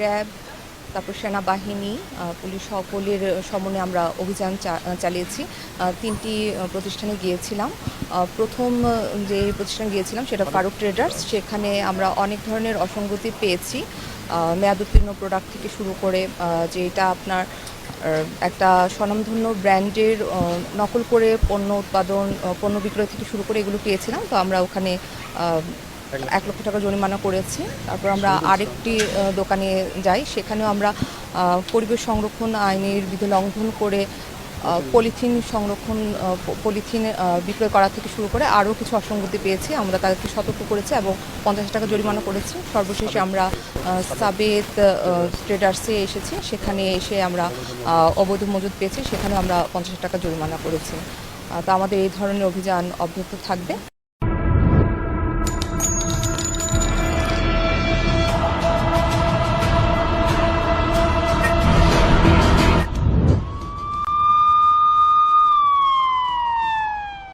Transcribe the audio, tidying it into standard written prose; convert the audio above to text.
RAB, তারপর সেনাবাহিনী, police সকলের সমন্বয়ে আমরা অভিযান চালিয়েছি। 3টি প্রতিষ্ঠানে গিয়েছিলাম। প্রথম যে প্রতিষ্ঠানে গিয়েছিলাম সেটা ফারুক ট্রেডার্স। সেখানে আমরা অনেক ধরনের অসঙ্গতি পেয়েছি। মেয়াদ উত্তীর্ণ প্রোডাক্ট থেকে শুরু করে যেটা আপনার একটা স্বনামধন্য ব্র্যান্ডের নকল করে পণ্য উৎপাদন, পণ্য বিক্রয় থেকে শুরু করে এগুলো পেয়েছিলাম। তো আমরা ওখানে 1 লক্ষ টাকা জরিমানা করেছি। তারপর আমরা আরেকটি দোকানে যাই, সেখানেও আমরা পরিবেশ সংরক্ষণ আইনের বিধি লঙ্ঘন করে পলিথিন সংরক্ষণ, পলিথিন বিক্রয় করা থেকে শুরু করে আরও কিছু অসঙ্গতি পেয়েছি। আমরা তাদেরকে সতর্ক করেছি এবং 50 টাকা জরিমানা করেছি। সর্বশেষে আমরা সাবেত ট্রেডার্সে এসেছি, সেখানে এসে আমরা অবৈধ মজুদ পেয়েছি, সেখানে আমরা 50 টাকা জরিমানা করেছি। তো আমাদের এই ধরনের অভিযান অব্যাহত থাকবে।